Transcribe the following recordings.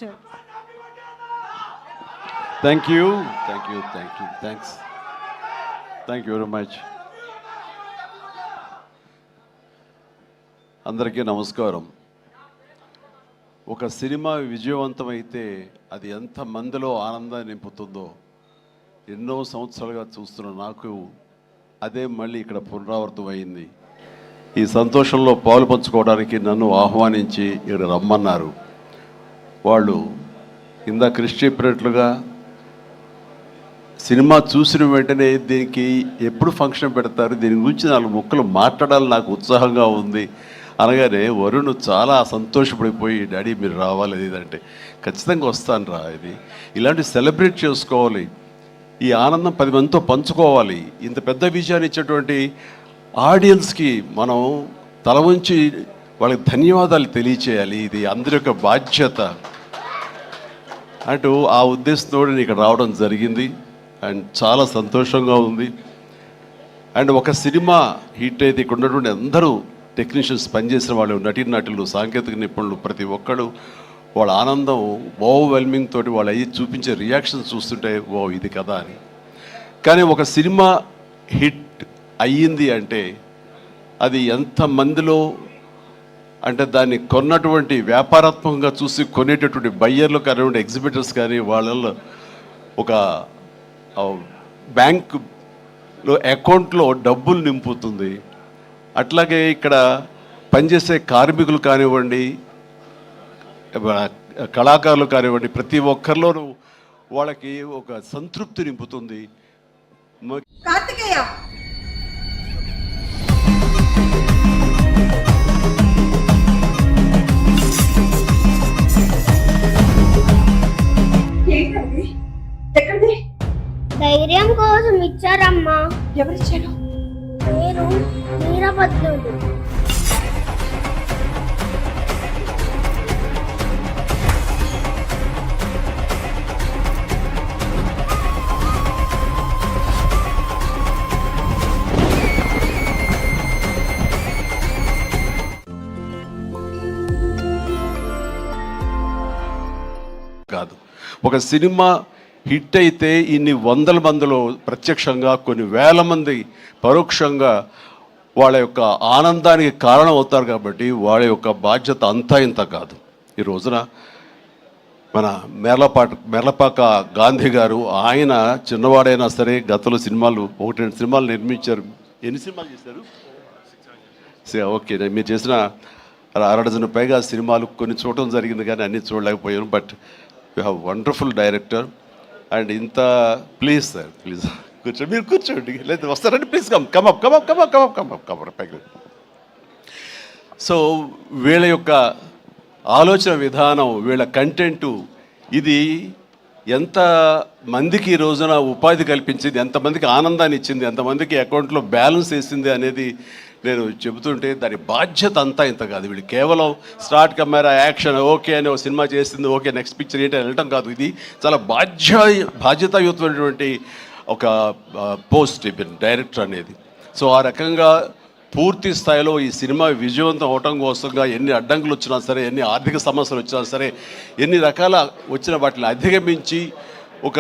Master. Thank you thanks thank you very much. అందరికీ నమస్కారం. ఒక సినిమా విజయవంతమైతే అది ఎంత మందిలో ఆనందాన్ని నింపుతుందో ఎన్నో సంవత్సరాలుగా చూస్తున్న నాకు అదే మళ్ళీ ఇక్కడ పునరావృతం అయింది. ఈ సంతోషంలో పాలు పంచుకోవడానికి నన్ను ఆహ్వానించి ఇక్కడ రమ్మన్నారు. వాళ్ళు ఇందా కృషి చెప్పినట్లుగా సినిమా చూసిన వెంటనే దీనికి ఎప్పుడు ఫంక్షన్ పెడతారు, దీని గురించి 4 ముక్కలు మాట్లాడాలని నాకు ఉత్సాహంగా ఉంది అనగానే వరుణ్ చాలా సంతోషపడిపోయి, డాడీ మీరు రావాలి ఇదంటే, ఖచ్చితంగా వస్తాను రా, ఇది ఇలాంటి సెలబ్రేట్ చేసుకోవాలి, ఈ ఆనందం 10 మందితో పంచుకోవాలి. ఇంత పెద్ద విజయాన్ని ఇచ్చేటువంటి ఆడియన్స్కి మనం తల వంచి వాళ్ళకి ధన్యవాదాలు తెలియచేయాలి. ఇది అందరి యొక్క బాధ్యత అంటూ ఆ ఉద్దేశంతో నేను ఇక్కడ రావడం జరిగింది. అండ్ చాలా సంతోషంగా ఉంది. అండ్ ఒక సినిమా హిట్ అయితే ఇక్కడ ఉన్నటువంటి అందరూ టెక్నీషియన్స్, పనిచేసిన వాళ్ళు, నటీనటులు, సాంకేతిక నిపుణులు, ప్రతి ఒక్కరు వాళ్ళ ఆనందం ఓవర్వెల్మింగ్ తోటి వాళ్ళు అయ్యి చూపించే రియాక్షన్స్ చూస్తుంటే ఓ ఇది కదా అని. కానీ ఒక సినిమా హిట్ అయ్యింది అంటే అది ఎంతమందిలో, అంటే దాన్ని కొన్నటువంటి వ్యాపారాత్మకంగా చూసి కొనేటటువంటి బయ్యర్లు కానివ్వండి, ఎగ్జిబిటర్స్ కానీ, వాళ్ళల్లో ఒక బ్యాంకులో అకౌంట్లో డబ్బులు నింపుతుంది. అట్లాగే ఇక్కడ పనిచేసే కార్మికులు కానివ్వండి, కళాకారులు కానివ్వండి, ప్రతి ఒక్కరిలోనూ వాళ్ళకి ఒక సంతృప్తి నింపుతుంది. కార్తికేయ ధైర్యం కోసం ఇచ్చారమ్మా. ఎవరిచ్చారు? పేరు వీరభద్రుడు. కాదు, ఒక సినిమా హిట్ అయితే ఇన్ని వందల మందిలో ప్రత్యక్షంగా, కొన్ని వేల మంది పరోక్షంగా వాళ్ళ యొక్క ఆనందానికి కారణం అవుతారు. కాబట్టి వాళ్ళ యొక్క బాధ్యత అంతా ఇంత కాదు. ఈ రోజున మన మేర్లపాక గాంధీ గారు, ఆయన చిన్నవాడైనా సరే గతంలో సినిమాలు 1-2 సినిమాలు నిర్మించారు. ఎన్ని సినిమాలు చేశారు? ఓకే, మీరు చేసిన 6 డజన్ పైగా సినిమాలు కొన్ని చూడటం జరిగింది, కానీ అన్నీ చూడలేకపోయాను. But you have wonderful director. And ఇంత ప్లీజ్ సార్, ప్లీజ్ కూర్చోండి, మీరు కూర్చోండి, లేదా వస్తారండి, ప్లీజ్ కమ్ పైకి. సో వీళ్ళ యొక్క ఆలోచన విధానం, వీళ్ళ కంటెంటు, ఇది ఎంత మందికి ఈ రోజున ఉపాధి కల్పించింది, ఎంతమందికి ఆనందాన్ని ఇచ్చింది, ఎంతమందికి అకౌంట్లో బ్యాలెన్స్ వేసింది అనేది నేను చెబుతుంటే దాని బాధ్యత అంతా ఇంత కాదు. వీళ్ళు కేవలం స్టార్ట్ కెమెరా యాక్షన్ ఓకే అని ఒక సినిమా చేసింది, ఓకే నెక్స్ట్ పిక్చర్ ఏంటి వెళ్ళటం కాదు. ఇది చాలా బాధ్యతాయుతమైనటువంటి ఒక పోస్ట్ డైరెక్టర్ అనేది. సో ఆ రకంగా పూర్తి స్థాయిలో ఈ సినిమా విజయవంతం అవటం కోసంగా ఎన్ని అడ్డంకులు వచ్చినా సరే, ఎన్ని ఆర్థిక సమస్యలు వచ్చినా సరే, ఎన్ని రకాల వచ్చిన వాటిని అధిగమించి ఒక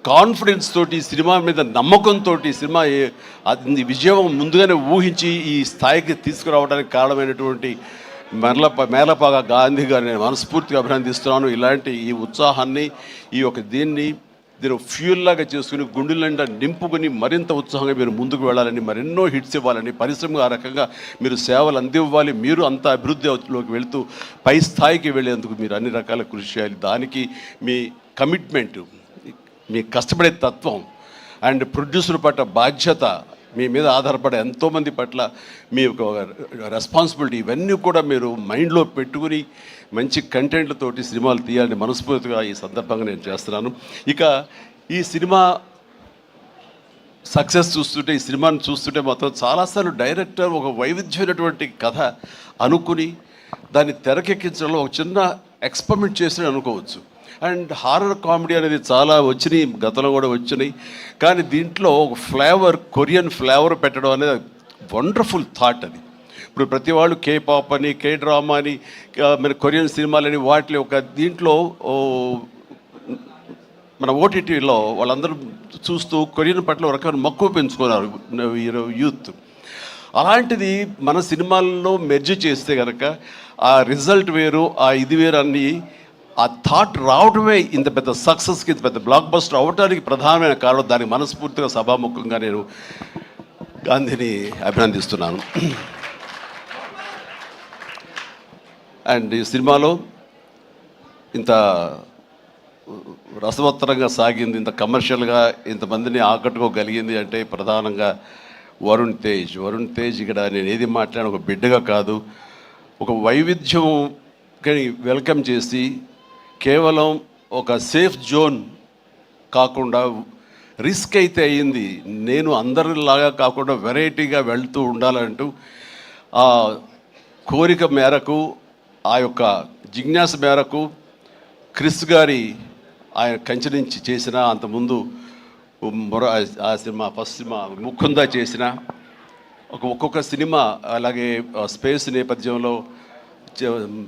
కాన్ఫిడెన్స్ తోటి, సినిమా మీద నమ్మకంతో సినిమా విజయం ముందుగానే ఊహించి ఈ స్థాయికి తీసుకురావడానికి కారణమైనటువంటి మేర్లపాక గాంధీ గారిని నేను మనస్ఫూర్తిగా అభినందిస్తున్నాను. ఇలాంటి ఈ ఉత్సాహాన్ని, ఈ యొక్క దీన్ని ఫ్యూల్ లాగా చేసుకుని గుండెల నిండా నింపుకొని మరింత ఉత్సాహంగా మీరు ముందుకు వెళ్ళాలని, మరెన్నో హిట్స్ ఇవ్వాలని, పరిశ్రమ ఆ రకంగా మీరు సేవలు అందివ్వాలి, మీరు అంత అభివృద్ధిలోకి వెళుతూ పై స్థాయికి వెళ్ళేందుకు మీరు అన్ని రకాల కృషి చేయాలి. దానికి మీ కమిట్మెంట్, మీ కష్టపడే తత్వం అండ్ ప్రొడ్యూసర్ పట్ల బాధ్యత, మీ మీద ఆధారపడే ఎంతోమంది పట్ల మీ యొక్క రెస్పాన్సిబిలిటీ, ఇవన్నీ కూడా మీరు మైండ్లో పెట్టుకుని మంచి కంటెంట్లతోటి సినిమాలు తీయాలని మనస్ఫూర్తిగా ఈ సందర్భంగా నేను చేస్తున్నాను. ఇక ఈ సినిమా సక్సెస్ చూస్తుంటే, ఈ సినిమాని చూస్తుంటే మాత్రం చాలాసార్లు డైరెక్టర్ ఒక వైవిధ్యమైనటువంటి కథ అనుకుని దాన్ని తెరకెక్కించడంలో ఒక చిన్న ఎక్స్పెరిమెంట్ చేసి అనుకోవచ్చు. అండ్ హారర్ కామెడీ అనేది చాలా వచ్చినాయి, గతంలో కూడా వచ్చినాయి. కానీ దీంట్లో ఒక ఫ్లేవర్, కొరియన్ ఫ్లేవర్ పెట్టడం అనేది వండర్ఫుల్ థాట్. అది ఇప్పుడు ప్రతి వాళ్ళు కే పాప్ అని, కే డ్రామా అని, మన కొరియన్ సినిమాలని వాటి ఒక దీంట్లో మన ఓటీటీలో వాళ్ళందరూ చూస్తూ కొరియన్ పట్ల ఒక రకమైన మక్కువ పెంచుకున్నారు యూత్. అలాంటిది మన సినిమాల్లో మెర్జ్ చేస్తే కనుక ఆ రిజల్ట్ వేరు, ఆ ఇది వేరు అన్ని ఆ థాట్ రావడమే ఇంత పెద్ద సక్సెస్కి, ఇంత పెద్ద బ్లాక్ బస్టర్ అవడానికి ప్రధానమైన కారణం. దానికి మనస్ఫూర్తిగా సభాముఖంగా నేను గాంధీని అభినందిస్తున్నాను. అండ్ ఈ సినిమాలో ఇంత రసవత్తరంగా సాగింది, ఇంత కమర్షియల్గా ఇంతమందిని ఆకట్టుకోగలిగింది అంటే ప్రధానంగా వరుణ్ తేజ్ ఇక్కడ నేను ఏది మాట్లాడిన ఒక బిడ్డగా కాదు, ఒక వైవిధ్యం వెల్కమ్ చేసి కేవలం ఒక సేఫ్ జోన్ కాకుండా రిస్క్ అయితే అయ్యింది, నేను అందరిలాగా కాకుండా వెరైటీగా వెళ్తూ ఉండాలంటూ ఆ కోరిక మేరకు, ఆ యొక్క జిజ్ఞాస మేరకు క్రిస్ గారి ఆయన కంచె నుంచి చేసిన, అంతకుముందు ఆ సినిమా ఫస్ట్ సినిమా ముకుందా చేసిన ఒక్కొక్క సినిమా, అలాగే స్పేస్ నేపథ్యంలో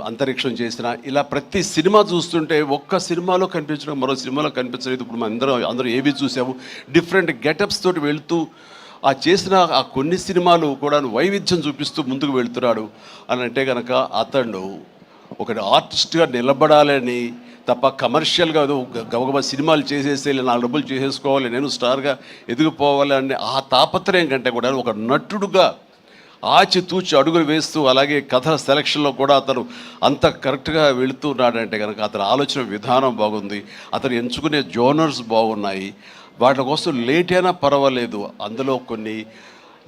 అంతరిక్షం చేసిన, ఇలా ప్రతి సినిమా చూస్తుంటే ఒక్క సినిమాలో కనిపించడం మరో సినిమాలో కనిపించలేదు. ఇప్పుడు మనం అందరూ ఏవి చూసాము, డిఫరెంట్ గెటప్స్ తోటి వెళుతూ ఆ చేసిన ఆ కొన్ని సినిమాలు కూడా వైవిధ్యం చూపిస్తూ ముందుకు వెళ్తున్నాడు అని అంటే కనుక అతను ఒక ఆర్టిస్ట్గా నిలబడాలని తప్ప కమర్షియల్గా గబగబా సినిమాలు చేసేసి 4 డబ్బులు చేసేసుకోవాలి, నేను స్టార్గా ఎదిగిపోవాలి అనే ఆ తాపత్రయం కంటే కూడా ఒక నటుడుగా ఆచితూచి అడుగులు వేస్తూ, అలాగే కథ సెలక్షన్లో కూడా అతను అంత కరెక్ట్గా వెళుతున్నాడంటే కనుక అతని ఆలోచన విధానం బాగుంది, అతను ఎంచుకునే జోనర్స్ బాగున్నాయి. వాటి కోసం లేట్ అయినా పర్వాలేదు, అందులో కొన్ని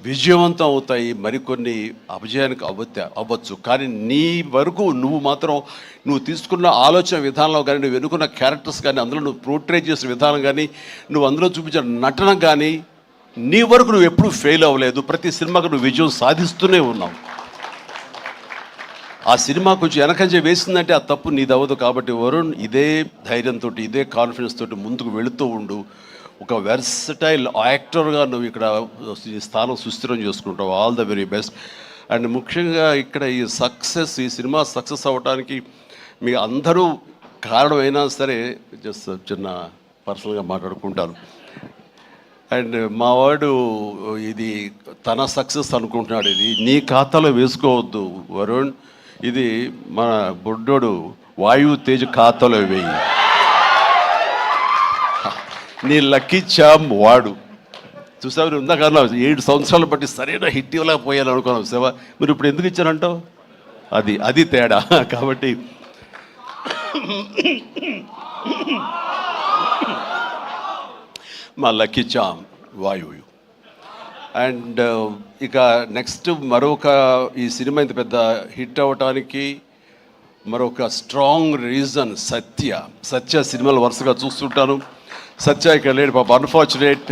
విజయవంతం అవుతాయి, మరికొన్ని అపజయానికి అవ్వచ్చు. కానీ నీ వరకు నువ్వు మాత్రం నువ్వు తీసుకున్న ఆలోచన విధానంలో కానీ, నువ్వు ఎన్నుకున్న క్యారెక్టర్స్ కానీ, అందులో నువ్వు పోర్ట్రే చేసిన విధానం కానీ, నువ్వు అందులో చూపించిన నటన కానీ, నీ వరకు నువ్వు ఎప్పుడూ ఫెయిల్ అవ్వలేదు. ప్రతి సినిమాకు నువ్వు విజయం సాధిస్తూనే ఉన్నావు. ఆ సినిమా కొంచెం వెనకంజ వేసిందంటే ఆ తప్పు నీదవ్వదు. కాబట్టి వరుణ్ ఇదే ధైర్యంతో, ఇదే కాన్ఫిడెన్స్ తోటి ముందుకు వెళుతూ ఉండు. ఒక వెర్సటైల్ యాక్టర్గా నువ్వు ఇక్కడ ఈ స్థానం సుస్థిరం చేసుకుంటావు. All the very best. And ముఖ్యంగా ఇక్కడ ఈ సినిమా సక్సెస్ అవ్వడానికి మీ అందరూ కారణమైనా సరే, జస్ట్ చిన్న పర్సనల్గా మాట్లాడుకుంటాను. అండ్ మావాడు ఇది తన సక్సెస్ అనుకుంటున్నాడు, ఇది నీ ఖాతాలో వేసుకోవద్దు వరుణ్, ఇది మన బుడ్డోడు వాయువు తేజ్ ఖాతాలో వేయి. నీ లక్కీ చామ్ వాడు చూసావు. నువ్వు ఉందా కారణం 7 సంవత్సరాలు బట్టి సరైన హిట్ ఇవ్వలేకపోయాను అనుకున్నావు సేవా, మీరు ఇప్పుడు ఎందుకు ఇచ్చారంటావు? అది తేడా. కాబట్టి మా లక్కీ చామ్ వాయువు. అండ్ ఇక నెక్స్ట్ మరొక ఈ సినిమా ఇంత పెద్ద హిట్ అవ్వటానికి మరొక స్ట్రాంగ్ రీజన్ సత్య సినిమాలు వరుసగా చూస్తుంటాను. సత్య ఇక్కడ లేడు పాప, అన్ఫార్చునేట్.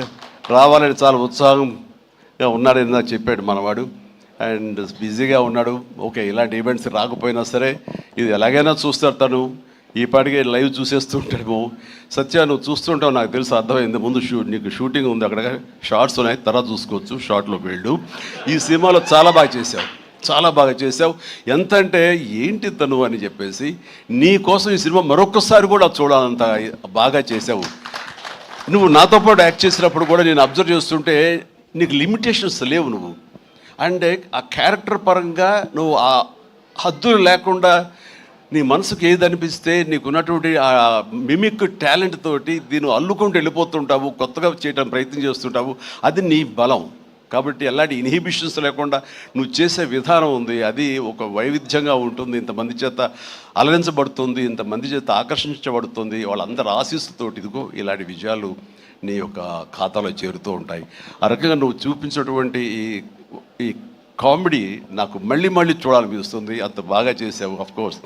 రావాలని చాలా ఉత్సాహంగా ఉన్నాడని నాకు చెప్పాడు మనవాడు. అండ్ బిజీగా ఉన్నాడు. ఓకే, ఇలాంటి ఈవెంట్స్ రాకపోయినా సరే ఇది ఎలాగైనా చూస్తాడు తను. ఈ పాటికే లైవ్ చూసేస్తుంటాము. సత్య నువ్వు చూస్తుంటావు, నాకు తెలుసు, అర్థమైంది. ముందు నీకు షూటింగ్ ఉంది, అక్కడ షార్ట్స్ ఉన్నాయి, తర్వాత చూసుకోవచ్చు, షార్ట్లోకి వెళ్ళు. ఈ సినిమాలో చాలా బాగా చేసావు. ఎంతంటే ఏంటి తను అని చెప్పేసి నీ కోసం ఈ సినిమా మరొకసారి కూడా చూడాలంత బాగా చేసావు. నువ్వు నాతో పాటు యాక్ట్ చేసినప్పుడు కూడా నేను అబ్జర్వ్ చేస్తుంటే నీకు లిమిటేషన్స్ లేవు నువ్వు. అండ్ ఆ క్యారెక్టర్ పరంగా నువ్వు ఆ హద్దులు లేకుండా నీ మనసుకు ఏది అనిపిస్తే నీకున్నటువంటి ఆ మిమిక్ టాలెంట్ తోటి దీన్ని అల్లుకుంటూ వెళ్ళిపోతుంటావు, కొత్తగా చేయడం ప్రయత్నం చేస్తుంటావు. అది నీ బలం. కాబట్టి ఎలాంటి ఇన్హిబిషన్స్ లేకుండా నువ్వు చేసే విధానం ఉంది, అది ఒక వైవిధ్యంగా ఉంటుంది. ఇంతమంది చేత అలరించబడుతుంది, ఇంతమంది చేత ఆకర్షించబడుతుంది. వాళ్ళందరూ ఆశీస్సుతోటి ఇదిగో ఇలాంటి విజయాలు నీ యొక్క ఖాతాలో చేరుతూ ఉంటాయి. ఆ రకంగా నువ్వు చూపించినటువంటి ఈ కామెడీ నాకు మళ్ళీ చూడాలనిపిస్తుంది. అంత బాగా చేసావు. అఫ్కోర్స్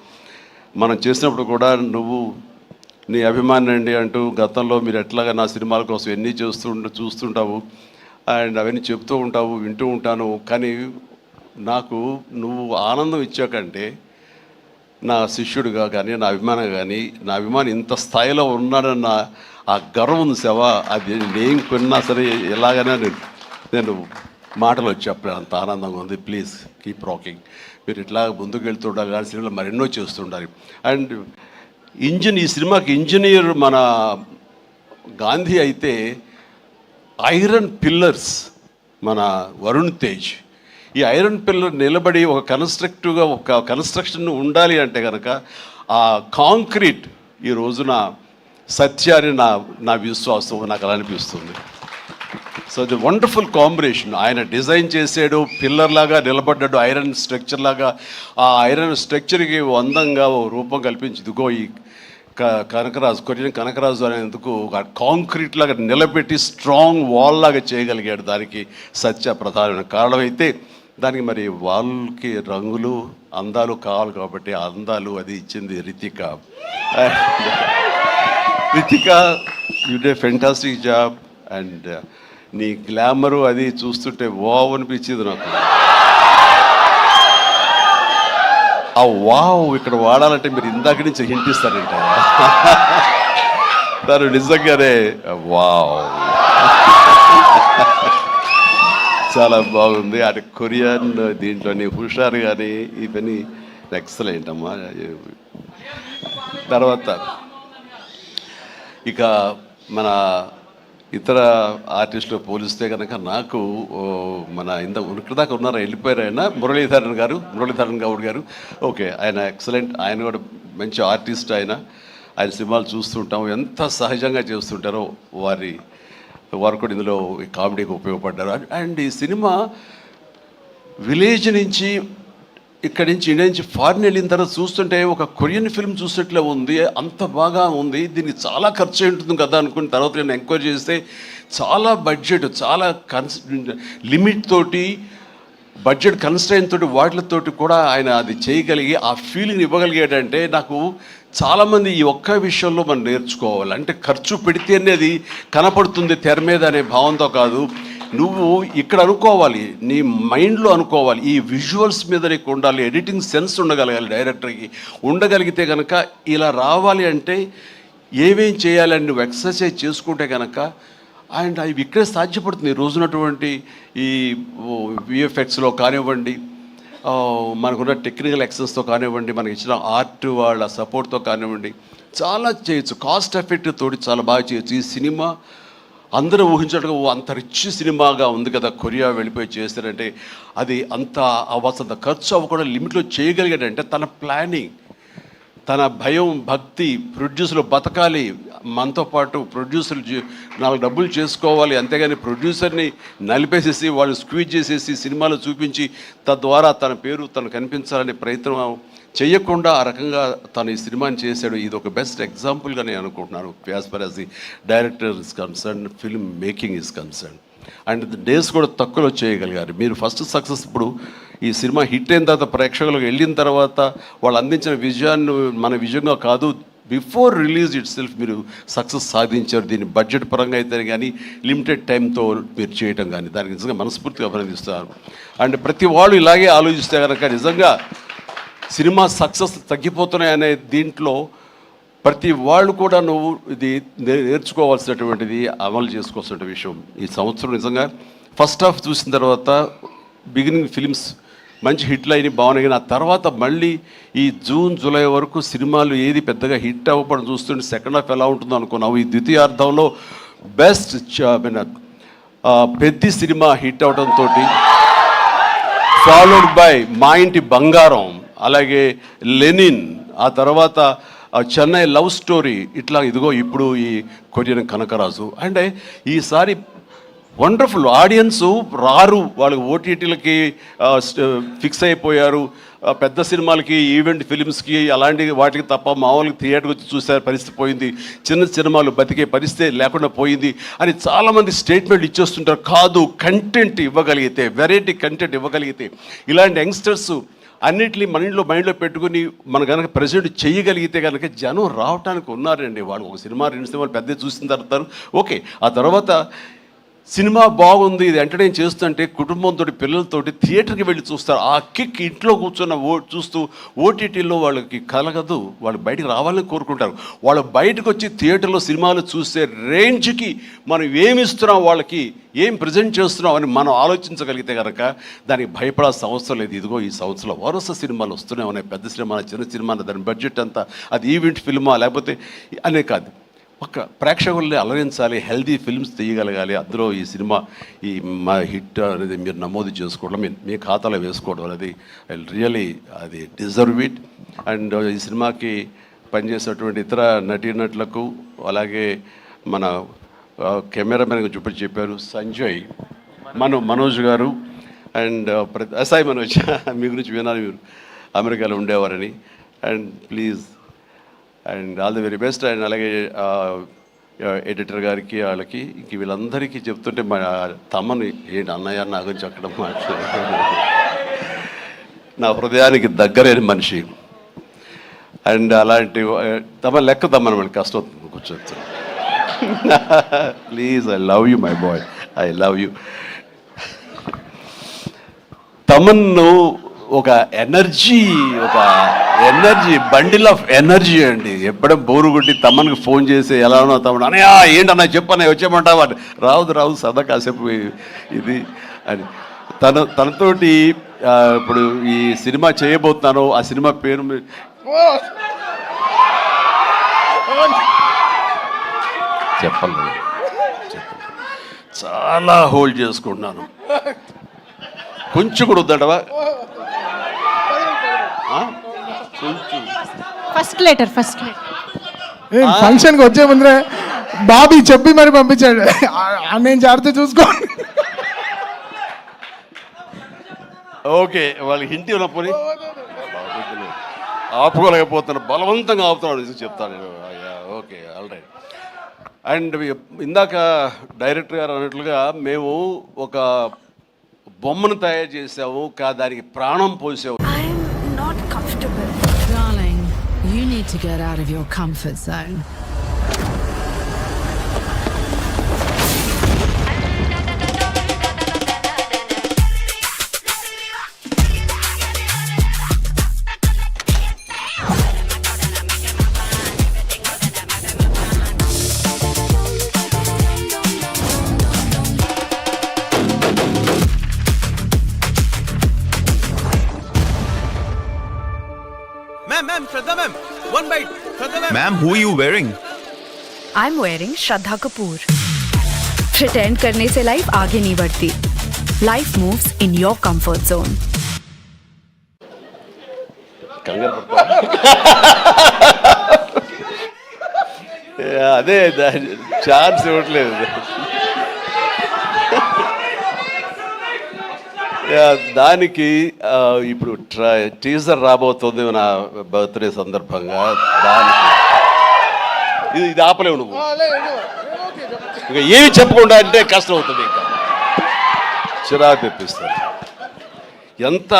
మనం చేసినప్పుడు కూడా నువ్వు నీ అభిమాని అండి అంటూ గతంలో మీరు ఎట్లాగా నా సినిమాల కోసం ఎన్ని చూస్తుంటావు అండ్ అవన్నీ చెప్తూ ఉంటావు, వింటూ ఉంటాను. కానీ నాకు నువ్వు ఆనందం ఇచ్చాకంటే నా శిష్యుడిగా కానీ, నా అభిమాని ఇంత స్థాయిలో ఉన్నాడన్న ఆ గర్వం ఉంది సేవ. అది నేను కొన్నా సరే ఎలాగైనా నేను మాటలు చెప్పలేదు, అంత ఆనందంగా ఉంది. Please keep rocking. మీరు ఇట్లా ముందుకు వెళ్తుండాలి, కానీ సినిమాలు మరెన్నో చేస్తుండాలి. అండ్ ఈ సినిమాకి ఇంజనీర్ మన గాంధీ అయితే ఐరన్ పిల్లర్స్ మన వరుణ్ తేజ్. ఈ ఐరన్ పిల్లర్ నిలబడి ఒక కన్స్ట్రక్టివ్గా ఒక కన్స్ట్రక్షన్ ఉండాలి అంటే కనుక ఆ కాంక్రీట్ ఈ రోజున సత్యాన్ని నా విశ్వాసం, నాకు అలా అనిపిస్తుంది. So the wonderful combination. ఆయన డిజైన్ చేసాడు, పిల్లర్ లాగా నిలబడ్డాడు, ఐరన్ స్ట్రక్చర్ లాగా. ఆ ఐరన్ స్ట్రక్చర్కి అందంగా ఓ రూపం కల్పించి ఇదిగో ఈ కనకరాజు, కొరియన్ కనకరాజు అనేందుకు కాంక్రీట్ లాగా నిలబెట్టి స్ట్రాంగ్ వాల్ లాగా చేయగలిగాడు. దానికి సత్య ప్రధానమైన కారణం అయితే, దానికి మరి వాళ్ళకి రంగులు అందాలు కావాలి కాబట్టి ఆ అందాలు అది ఇచ్చింది Ritika. Ritika, you day fantastic job. And నీ గ్లామరు అది చూస్తుంటే వావ్ అనిపించింది నాకు. ఆ వావ్ ఇక్కడ వాడాలంటే మీరు ఇందాక నుంచి హింట్ ఇస్తారంట. తను నిజంగానే వావ్, చాలా బాగుంది. అటు కొరియన్ దీంట్లోని హుషారు కానీ ఇవన్నీ ఎక్సలెంట్ అమ్మా. తర్వాత ఇక మన ఇతర ఆర్టిస్టులు పోలిస్తే కనుక నాకు మన ఇక్కడిదాకా ఉన్నారా, వెళ్ళిపోయారు ఆయన, మురళీధరన్ గౌడ్ గారు. ఓకే, ఆయన ఎక్సలెంట్. ఆయన కూడా మంచి ఆర్టిస్ట్. ఆయన సినిమాలు చూస్తుంటాం, ఎంత సహజంగా చేస్తుంటారో వారు కూడా ఇందులో కామెడీకి ఉపయోగపడ్డారు. అండ్ ఈ సినిమా విలేజ్ నుంచి ఇక్కడి నుంచి ఇండియా నుంచి ఫారిన్ వెళ్ళిన తర్వాత చూస్తుంటే ఒక కొరియన్ ఫిల్మ్ చూసేట్లే ఉంది, అంత బాగా ఉంది. దీనికి చాలా ఖర్చు అయి ఉంటుంది కదా అనుకున్న తర్వాత నేను ఎంక్వైరీ చేస్తే చాలా బడ్జెట్, చాలా లిమిట్ తోటి, బడ్జెట్ కన్స్ట్రైన్ తోటి, వాటితోటి కూడా ఆయన అది చేయగలిగి ఆ ఫీలింగ్ ఇవ్వగలిగాడంటే నాకు చాలామంది ఈ ఒక్క విషయంలో మనం నేర్చుకోవాలి. అంటే ఖర్చు పెడితేనే అది కనపడుతుంది తెర మీద అనే భావంతో కాదు, నువ్వు ఇక్కడ అనుకోవాలి, నీ మైండ్లో అనుకోవాలి. ఈ విజువల్స్ మీద నీకు ఉండాలి, ఎడిటింగ్ సెన్స్ ఉండగలగాలి డైరెక్టర్కి. ఉండగలిగితే కనుక ఇలా రావాలి అంటే ఏమేం చేయాలని నువ్వు ఎక్సర్సైజ్ చేసుకుంటే కనుక అండ్ అవి ఇక్కడే సాధ్యపడుతుంది. ఈ రోజునటువంటి ఈ విఎఫ్ఎక్స్లో కానివ్వండి, మనకున్న టెక్నికల్ ఎక్సెస్తో కానివ్వండి, మనకి ఇచ్చిన ఆర్ట్ వాళ్ళ సపోర్ట్తో కానివ్వండి, చాలా చేయొచ్చు. కాస్ట్ ఎఫెక్ట్ తోటి చాలా బాగా చేయొచ్చు. ఈ సినిమా అందరూ ఊహించడం అంత రిచ్ సినిమాగా ఉంది కదా, కొరియా వెళ్ళిపోయి చేస్తారంటే అది అంత అవ్వాల్సినంత ఖర్చు అవ్వకుండా లిమిట్లో చేయగలిగాడంటే తన ప్లానింగ్, తన భయం, భక్తి, ప్రొడ్యూసర్లు బతకాలి, మనతో పాటు ప్రొడ్యూసర్లు 4 డబ్బులు చేసుకోవాలి, అంతేగాని ప్రొడ్యూసర్ని నలిపేసేసి వాళ్ళు స్క్వీజ్ చేసేసి సినిమాలో చూపించి తద్వారా తన పేరు తను కనిపించాలనే ప్రయత్నం చేయకుండా ఆ రకంగా తను ఈ సినిమాని చేశాడు. ఇది ఒక బెస్ట్ ఎగ్జాంపుల్గా నేను అనుకుంటున్నాను as for as the director is concern, film making is concern. And days కూడా తక్కువలో చేయగలిగారు. మీరు ఫస్ట్ సక్సెస్, ఇప్పుడు ఈ సినిమా హిట్ అయిన తర్వాత ప్రేక్షకులకు వెళ్ళిన తర్వాత వాళ్ళు అందించిన విజయాన్ని మన విజయంగా కాదు, బిఫోర్ రిలీజ్ ఇట్ సెల్ఫ్ మీరు సక్సెస్ సాధించారు. దీన్ని బడ్జెట్ పరంగా అయితే కానీ లిమిటెడ్ టైంతో మీరు చేయటం కానీ దానికి నిజంగా మనస్ఫూర్తిగా అభినందిస్తారు. అండ్ ప్రతి వాళ్ళు ఇలాగే ఆలోచిస్తే కనుక నిజంగా సినిమా సక్సెస్ తగ్గిపోతున్నాయనే దీంట్లో ప్రతి వాళ్ళు కూడా నువ్వు ఇది నేర్చుకోవాల్సినటువంటిది, అమలు చేసుకోవాల్సిన విషయం. ఈ సంవత్సరం నిజంగా ఫస్ట్ హాఫ్ చూసిన తర్వాత బిగినింగ్ ఫిలిమ్స్ మంచి హిట్లు అయినాయి, బాగున్నాయి. ఆ తర్వాత మళ్ళీ ఈ జూన్ జూలై వరకు సినిమాలు ఏది పెద్దగా హిట్ అవ్వడం చూస్తుంటే సెకండ్ హాఫ్ ఎలా ఉంటుందో అనుకున్నావు. ఈ ద్వితీయార్థంలో బెస్ట్ పెద్ద సినిమా హిట్ అవడంతో ఫాలోడ్ బై మా ఇంటి బంగారం, అలాగే లెనిన్, ఆ తర్వాత చెన్నై లవ్ స్టోరీ, ఇట్లా ఇదిగో ఇప్పుడు ఈ కొరియన్ కనకరాజు. అంటే ఈసారి వండర్ఫుల్. ఆడియన్స్ రారు, వాళ్ళకి ఓటీటీలకి ఫిక్స్ అయిపోయారు. పెద్ద సినిమాలకి, ఈవెంట్ ఫిలిమ్స్కి, అలాంటి వాటికి తప్ప మామూలుగా థియేటర్కి వచ్చి చూసే పరిస్థితి పోయింది. చిన్న సినిమాలు బతికే పరిస్థితి లేకుండా పోయింది అని చాలామంది స్టేట్మెంట్ ఇచ్చేస్తుంటారు. కాదు, కంటెంట్ ఇవ్వగలిగితే, వెరైటీ కంటెంట్ ఇవ్వగలిగితే, ఇలాంటి యంగ్స్టర్స్ అన్నిటినీ మైండ్లో పెట్టుకుని మనం కనుక ప్రెజెంట్ చేయగలిగితే కనుక జనం రావడానికి ఉన్నారండి. వాళ్ళు ఒక సినిమా 2 సినిమాలు పెద్ద చూసిన తర్వాత ఓకే, ఆ తర్వాత సినిమా బాగుంది, ఇది ఎంటర్టైన్ చేస్తుంటే కుటుంబంతో పిల్లలతోటి థియేటర్కి వెళ్ళి చూస్తారు. ఆ కిక్ ఇంట్లో కూర్చున్న చూస్తూ ఓటీటీలో వాళ్ళకి కలగదు, వాళ్ళు బయటికి రావాలని కోరుకుంటారు. వాళ్ళు బయటకు వచ్చి థియేటర్లో సినిమాలు చూసే రేంజ్కి మనం ఏమి ఇస్తున్నాం, వాళ్ళకి ఏం ప్రజెంట్ చేస్తున్నాం అని మనం ఆలోచించగలిగితే కనుక దానికి భయపడాల్సిన అవసరం లేదు. ఇదిగో ఈ సంవత్సరంలో వరుస సినిమాలు వస్తూనే ఉన్నాయి, పెద్ద సినిమా, చిన్న సినిమా, దాని బడ్జెట్ అంతా అది ఈవెంట్ ఫిల్మా లేకపోతే అనే కాదు, ఒక ప్రేక్షకుల్ని అలరించాలి, హెల్దీ ఫిల్మ్స్ తీయగలగాలి. అందులో ఈ సినిమా ఈ మా హిట్ అనేది మీరు నమోదు చేసుకోవడం, మీ ఖాతాలో వేసుకోవడం అనేది రియలీ అది డిజర్వ్ ఇట్. అండ్ ఈ సినిమాకి పనిచేసేటువంటి ఇతర నటీనటులకు, అలాగే మన కెమెరామెన్గా చెప్పారు సంజయ్, మనోజ్ గారు, అండ్ సాయి మనోజ్, మీ గురించి వినాలి, మీరు అమెరికాలో ఉండేవారని. And please and all the very best. And అలాగే ఎడిటర్ గారికి, వాళ్ళకి ఇంక వీళ్ళందరికీ చెప్తుంటే మా తమ్మని ఏంటి అన్నయ్య నా గురించి అక్కడ మాట్లాడారు. నా హృదయానికి దగ్గరైన మనిషి. అండ్ అలాంటి తమ లెక్క తమ్మని మనకి కష్టం అవుతుంది కూర్చొని. Please, I love you my boy, I love you. తమన్ను ఒక ఎనర్జీ బండిల్ ఆఫ్ ఎనర్జీ అండి. ఎప్పుడో బోరు కొట్టి తమ్మనికి ఫోన్ చేసి ఎలా ఉన్నా తమ్ముడు, అన్నయ్య ఏంటన్నా చెప్పన్నయ్య వచ్చేయమంటావా, రావు సదా కాసేపు ఇది అని తనతోటి ఇప్పుడు ఈ సినిమా చేయబోతున్నాను. ఆ సినిమా పేరు చెప్పలేదు, చాలా హోల్డ్ చేసుకుంటున్నాను. కొంచెం కూడా వద్దటవా, ఫస్ట్ లెటర్ ఫంక్షన్కి వచ్చే ముందరే బాబీ చెప్పి మరి పంపించాడు, నేను జాగ్రత్త చూసుకోండి. ఓకే, వాళ్ళకి హింట్ ఉన్నప్పుడు ఆపుకోలేకపోతున్నాను, బలవంతంగా ఆపుతున్నాడు చెప్తాను. Okay, all right. అండ్ ఇందాక డైరెక్టర్ గారు అన్నట్లుగా మేము ఒక బొమ్మను తయారు చేసాము, దానికి ప్రాణం పోసాము. Darling, you need to get out of your comfort zone. Ma'am, Shraddha ma'am, one bite. Shraddha ma'am. Ma'am who are you wearing? I'm wearing Shraddha Kapoor. Pretend करने से लाइफ आगे नहीं बढ़ती. Life moves in your comfort zone. అదే chance ఇవ్వట్లేదు. దానికి ఇప్పుడు teaser రాబోతుంది నా బర్త్డే సందర్భంగా. దానికి ఇది ఆపలేవు నువ్వు, ఇంకా ఏమి చెప్పకుండా అంటే కష్టం అవుతుంది, ఇంకా చిరాకు తెప్పిస్తారు ఎంత.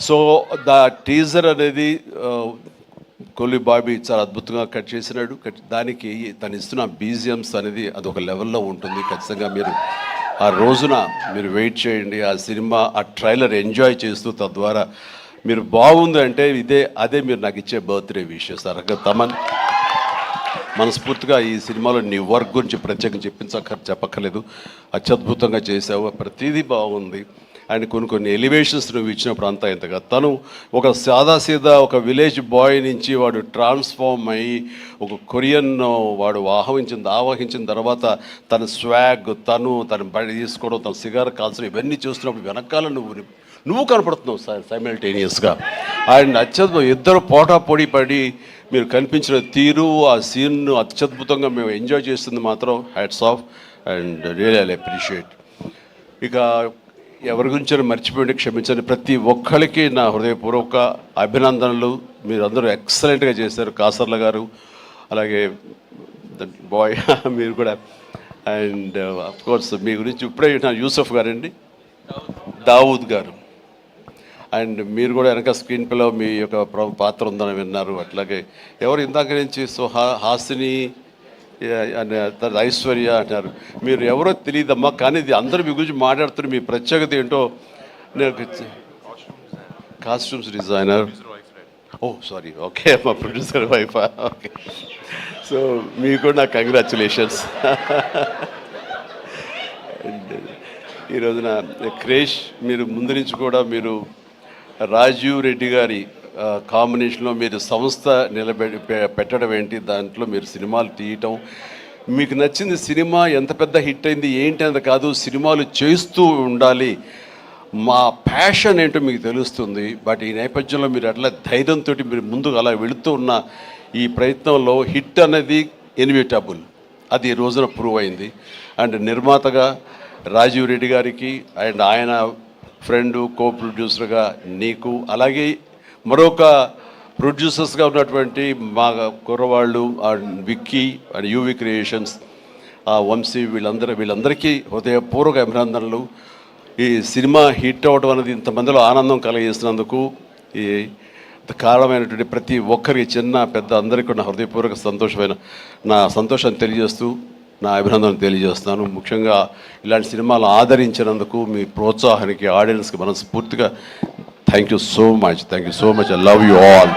సో దా టీజర్ అనేది కొల్లి బాబీ చాలా అద్భుతంగా కట్ చేసినాడు. దానికి తను ఇస్తున్న బీజిఎమ్స్ అనేది అదొక లెవెల్లో ఉంటుంది. ఖచ్చితంగా మీరు ఆ రోజున మీరు వెయిట్ చేయండి. ఆ సినిమా ఆ ట్రైలర్ ఎంజాయ్ చేస్తూ తద్వారా మీరు బాగుంది అంటే అదే మీరు నాకు ఇచ్చే బర్త్డే విషెస్. తమన్ మనస్ఫూర్తిగా ఈ సినిమాలో నీ వర్క్ గురించి ప్రత్యేకంగా చెప్పక్కర్లేదు. అత్యద్భుతంగా చేసావు, ప్రతిదీ బాగుంది. అండ్ కొన్ని ఎలివేషన్స్ నువ్వు ఇచ్చినప్పుడు అంతా ఇంతగా తను ఒక సాదాసీదా ఒక విలేజ్ బాయ్ నుంచి వాడు ట్రాన్స్ఫార్మ్ అయ్యి ఒక కొరియన్ వాడు ఆవహించిన తర్వాత తన స్వాగ్, తన బడి తీసుకోవడం, తన సిగార్ కాల్చడం, ఇవన్నీ చూస్తున్నప్పుడు వెనకాల నువ్వు కనపడుతున్నావు సైమల్టేనియస్గా. అండ్ అత్యద్భుతం, ఇద్దరు పోటాపోటీ పడి మీరు కనిపించిన తీరు, ఆ సీన్ను అత్యద్భుతంగా మేము ఎంజాయ్ చేస్తుంది మాత్రం hats off and really I appreciate. ఇక ఎవరి గురించి మర్చిపోయింది క్షమించండి. ప్రతి ఒక్కరికి నా హృదయపూర్వక అభినందనలు. మీరందరూ ఎక్సలెంట్గా చేశారు. కాసర్ల గారు, అలాగే బాయ్ మీరు కూడా. అండ్ అఫ్కోర్స్ మీ గురించి ఇప్పుడే యూసఫ్ గారండి, దావూద్ గారు. అండ్ మీరు కూడా వెనక స్క్రీన్ ప్లేలో మీ యొక్క పాత్ర ఉందని విన్నారు. అట్లాగే ఎవరు ఇందాక నుంచి హాసిని, తర్వాత ఐశ్వర్య అంటారు. మీరు ఎవరో తెలియదమ్మా, కానీ ఇది అందరూ మీ గురించి మాట్లాడుతున్నారు. మీ ప్రత్యేకత ఏంటో నేను కాస్ట్యూమ్స్ డిజైనర్. ఓ సారీ, ఓకే, మా ప్రొడ్యూసర్ వైఫ్. ఓకే, సో మీకు కూడా నా కంగ్రాచులేషన్స్. ఈ రోజున క్రేష్, మీరు ముందు నుంచి కూడా మీరు రాజీవ్ రెడ్డి గారి కాంబినేషన్లో మీరు సంస్థ పెట్టడం ఏంటి, దాంట్లో మీరు సినిమాలు తీయటం, మీకు నచ్చింది సినిమా ఎంత పెద్ద హిట్ అయింది ఏంటి అంత కాదు, సినిమాలు చేస్తూ ఉండాలి, మా ప్యాషన్ ఏంటో మీకు తెలుస్తుంది. బట్ ఈ నేపథ్యంలో మీరు అట్లా ధైర్యంతో మీరు ముందుకు అలా వెళుతూ ఉన్న ఈ ప్రయత్నంలో హిట్ అనేది ఇన్విటబుల్, అది ఈ రోజున ప్రూవ్ అయింది. అండ్ నిర్మాతగా రాజీవ్ రెడ్డి గారికి అండ్ ఆయన ఫ్రెండు కో ప్రొడ్యూసర్గా నీకు, అలాగే మరొక ప్రొడ్యూసర్స్గా ఉన్నటువంటి మా కుర్రవాళ్ళు Vicky and UV creations, Vamsi, వీళ్ళందరికీ హృదయపూర్వక అభినందనలు. ఈ సినిమా హిట్ అవ్వడం అనేది ఇంతమందిలో ఆనందం కలిగిస్తున్నందుకు ఈ కారణమైనటువంటి ప్రతి ఒక్కరికి, చిన్న పెద్ద అందరికీ నా హృదయపూర్వక నా సంతోషాన్ని తెలియజేస్తూ నా అభినందనలు తెలియజేస్తున్నాను. ముఖ్యంగా ఇలాంటి సినిమాలు ఆదరించినందుకు మీ ప్రోత్సాహానికి, ఆడియన్స్కి మనస్ఫూర్తిగా thank you so much. I love you all.